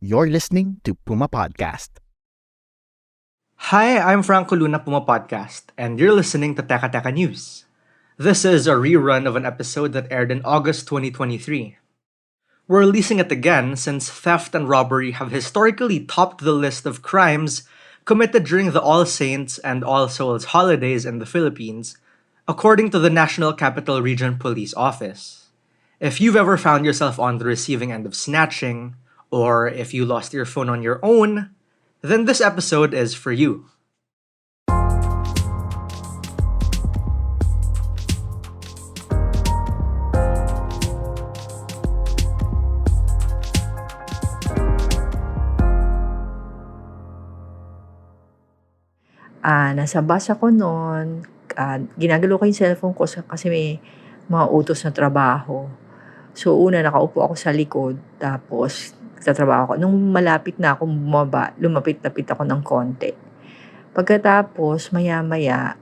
You're listening to Puma Podcast. Hi, I'm Franco Luna Puma Podcast, and you're listening to Teka Teka News. This is a rerun of an episode that aired in August 2023. We're releasing it again since theft and robbery have historically topped the list of crimes committed during the All Saints and All Souls holidays in the Philippines, according to the National Capital Region Police Office. If you've ever found yourself on the receiving end of snatching, or if you lost your phone on your own, then this episode is for you. Nasa bus ako no'n, ginagalaw ko yung cellphone ko kasi may mga utos na trabaho. So una nakaupo ako sa likod tapos nagtatrabaho ako. Nung malapit na akong bumaba, lumapit-lapit ako ng konti. Pagkatapos maya-maya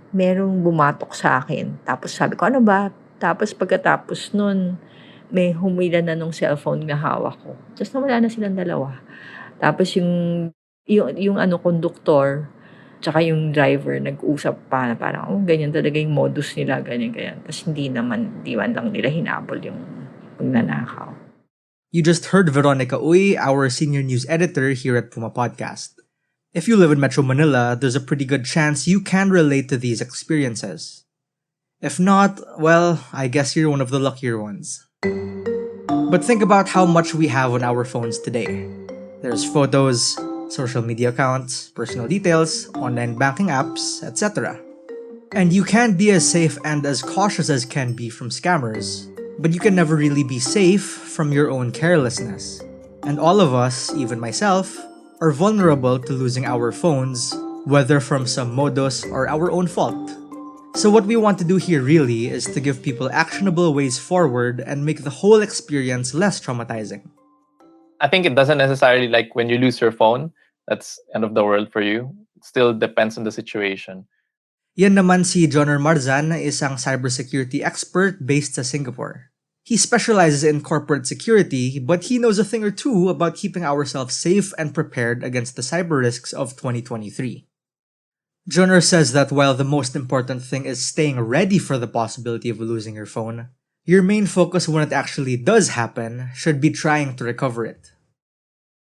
merong bumatok sa akin. Tapos sabi ko, "Ano ba?" Tapos pagkatapos nun, may humila na nung cellphone na hawak ko. Tapos nawala na silang dalawa. Tapos yung konduktor tsaka yung driver nag-usap pa na parang, ganyan talaga yung modus nila, ganyan. Tapos hindi man lang nila hinabol yung pagnanakaw. You just heard Veronica Uy, our senior news editor here at Puma Podcast. If you live in Metro Manila, there's a pretty good chance you can relate to these experiences. If not, well, I guess you're one of the luckier ones. But think about how much we have on our phones today. There's photos, social media accounts, personal details, online banking apps, etc. And you can be as safe and as cautious as can be from scammers, but you can never really be safe from your own carelessness. And all of us, even myself, are vulnerable to losing our phones, whether from some modus or our own fault. So what we want to do here really is to give people actionable ways forward and make the whole experience less traumatizing. I think it doesn't necessarily like when you lose your phone, that's end of the world for you. It still depends on the situation. Yan naman si Jonner Marzan na isang cybersecurity expert based sa Singapore. He specializes in corporate security, but he knows a thing or two about keeping ourselves safe and prepared against the cyber risks of 2023. Jonner says that while the most important thing is staying ready for the possibility of losing your phone, your main focus when it actually does happen should be trying to recover it.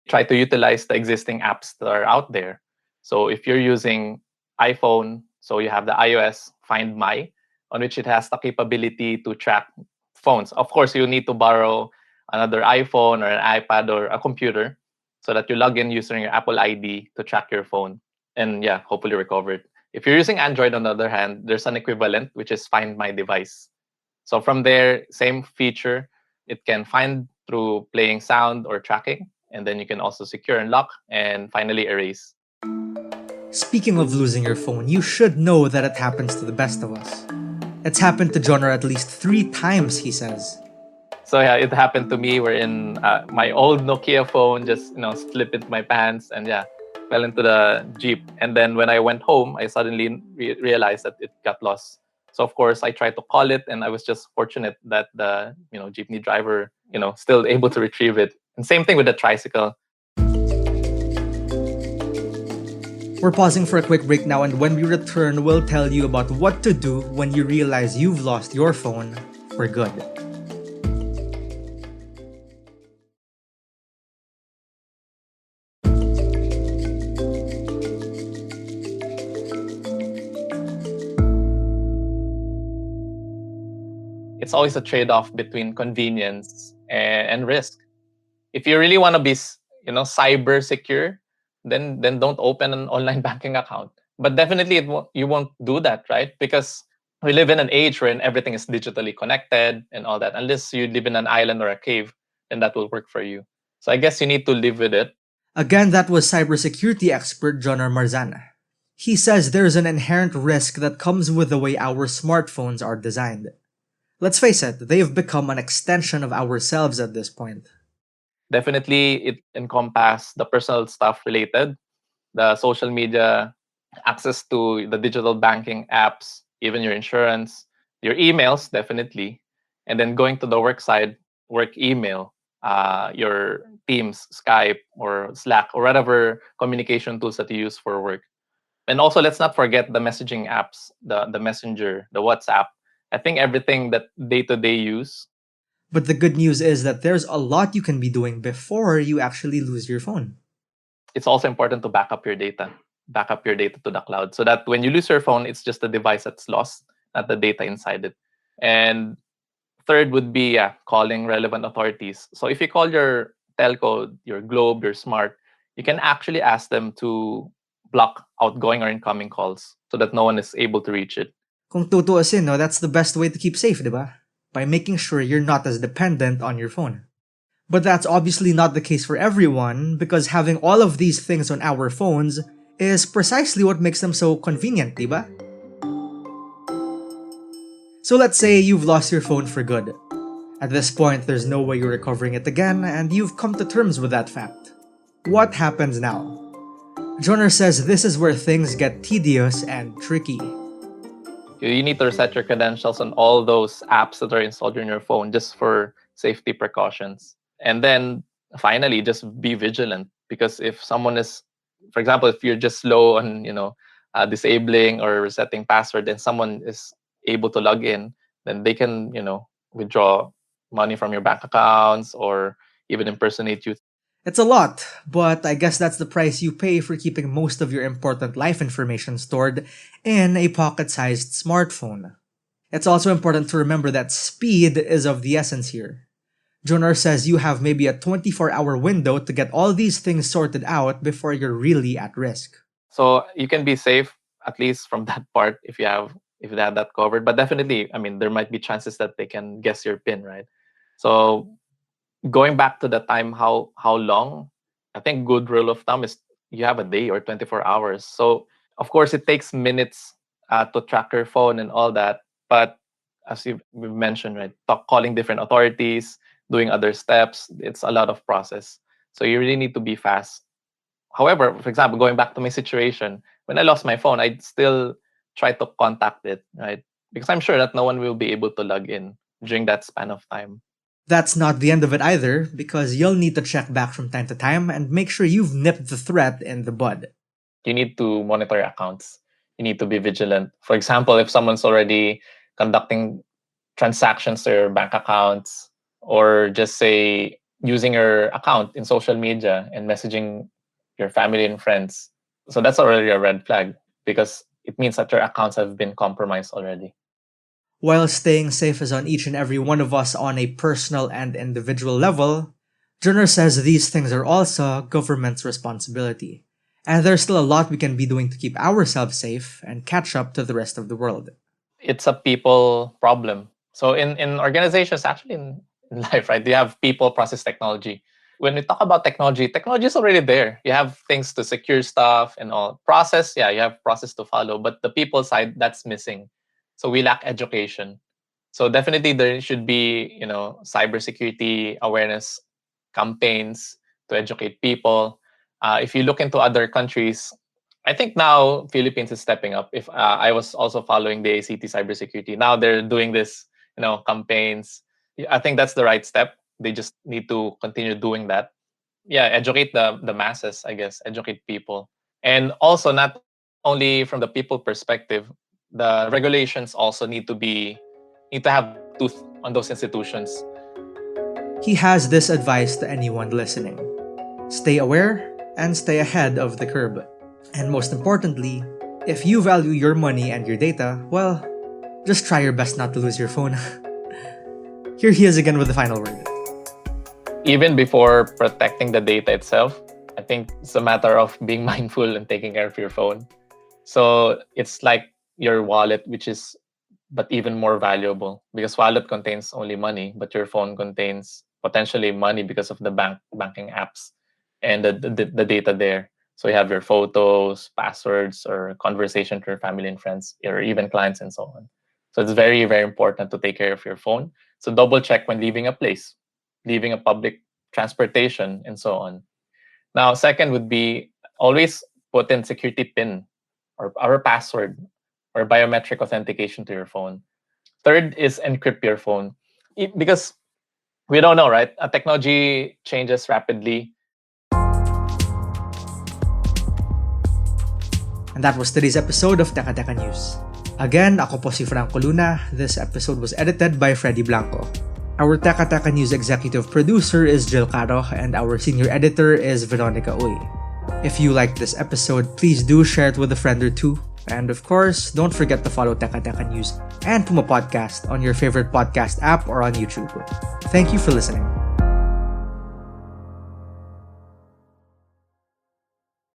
Try to utilize the existing apps that are out there. So if you're using iPhone, so you have the iOS Find My, on which it has the capability to track phones. Of course, you need to borrow another iPhone or an iPad or a computer so that you log in using your Apple ID to track your phone and hopefully recover it. If you're using Android, on the other hand, there's an equivalent, which is Find My Device. So from there, same feature, it can find through playing sound or tracking, and then you can also secure and lock and finally erase. Speaking of losing your phone, you should know that it happens to the best of us. It's happened to Jonner at least 3 times, he says. So it happened to me wherein my old Nokia phone just slipped into my pants and fell into the Jeep. And then when I went home, I suddenly realized that it got lost. So of course I tried to call it, and I was just fortunate that the jeepney driver still able to retrieve it. And same thing with the tricycle. We're pausing for a quick break now, and when we return, we'll tell you about what to do when you realize you've lost your phone for good. It's always a trade-off between convenience and risk. If you really want to be cyber secure, then don't open an online banking account. But definitely you won't do that, right? Because we live in an age wherein everything is digitally connected and all that. Unless you live in an island or a cave, then that will work for you. So I guess you need to live with it. Again, that was cybersecurity expert Jonner Marzan. He says there's an inherent risk that comes with the way our smartphones are designed. Let's face it, they've become an extension of ourselves at this point. Definitely, it encompasses the personal stuff related, the social media, access to the digital banking apps, even your insurance, your emails, definitely. And then going to the work side, work email. your Teams, Skype, or Slack, or whatever communication tools that you use for work. And also, let's not forget the messaging apps, the Messenger, the WhatsApp. I think everything that day to day use. But the good news is that there's a lot you can be doing before you actually lose your phone. It's also important to back up your data to the cloud, so that when you lose your phone, it's just the device that's lost, not the data inside it. And third would be, calling relevant authorities. So if you call your telco, your Globe, your Smart, you can actually ask them to block outgoing or incoming calls so that no one is able to reach it. Kung tutuusin, no, that's the best way to keep safe, diba? By making sure you're not as dependent on your phone. But that's obviously not the case for everyone, because having all of these things on our phones is precisely what makes them so convenient, diba? So let's say you've lost your phone for good. At this point, there's no way you're recovering it again, and you've come to terms with that fact. What happens now? Joner says this is where things get tedious and tricky. You need to reset your credentials on all those apps that are installed on your phone just for safety precautions. And then finally, just be vigilant, because if someone is, for example, if you're just slow on, disabling or resetting password, and someone is able to log in, then they can, withdraw money from your bank accounts or even impersonate you. It's a lot, but I guess that's the price you pay for keeping most of your important life information stored in a pocket-sized smartphone. It's also important to remember that speed is of the essence here. Jonar says you have maybe a 24-hour window to get all these things sorted out before you're really at risk. So you can be safe, at least from that part, if you have that covered. But definitely, I mean, there might be chances that they can guess your PIN, right? So going back to the time, how long, I think good rule of thumb is you have a day or 24 hours. So of course it takes minutes to track your phone and all that, but as we've mentioned, right, calling different authorities, doing other steps, it's a lot of process, so you really need to be fast. However, for example, going back to my situation, when I lost my phone, I'd still try to contact it, right, because I'm sure that no one will be able to log in during that span of time. That's not the end of it either, because you'll need to check back from time to time and make sure you've nipped the threat in the bud. You need to monitor your accounts. You need to be vigilant. For example, if someone's already conducting transactions to your bank accounts, or just say using your account in social media and messaging your family and friends, so that's already a red flag, because it means that your accounts have been compromised already. While staying safe is on each and every one of us on a personal and individual level, Joner says these things are also government's responsibility. And there's still a lot we can be doing to keep ourselves safe and catch up to the rest of the world. It's a people problem. So in organizations, actually in life, right, you have people, process, technology. When we talk about technology is already there. You have things to secure stuff and all. Process, yeah, you have process to follow, but the people side, that's missing. So we lack education. So definitely there should be, cybersecurity awareness campaigns to educate people. If you look into other countries, I think now Philippines is stepping up. If I was also following the ACT cybersecurity, now they're doing this, campaigns. I think that's the right step. They just need to continue doing that. Yeah, educate the masses, I guess, educate people. And also, not only from the people perspective, the regulations also need to have tooth on those institutions. He has this advice to anyone listening: stay aware and stay ahead of the curve. And most importantly, if you value your money and your data, well, just try your best not to lose your phone. Here he is again with the final word. Even before protecting the data itself, I think it's a matter of being mindful and taking care of your phone. So it's like your wallet, which is but even more valuable, because wallet contains only money, but your phone contains potentially money because of the banking apps and the data there. So you have your photos, passwords, or conversation to your family and friends, or even clients and so on. So it's very, very important to take care of your phone. So double check when leaving a place, leaving a public transportation, and so on. Now, second would be always put in security PIN or our password or biometric authentication to your phone. Third is encrypt your phone. Because we don't know, right? Technology changes rapidly. And that was today's episode of Teka Teka News. Again, ako po si Franco Luna. This episode was edited by Freddy Blanco. Our Teka Teka News executive producer is Jill Caro, and our senior editor is Veronica Uy. If you liked this episode, please do share it with a friend or two. And of course, don't forget to follow Teka Teka News and Puma Podcast on your favorite podcast app or on YouTube. Thank you for listening.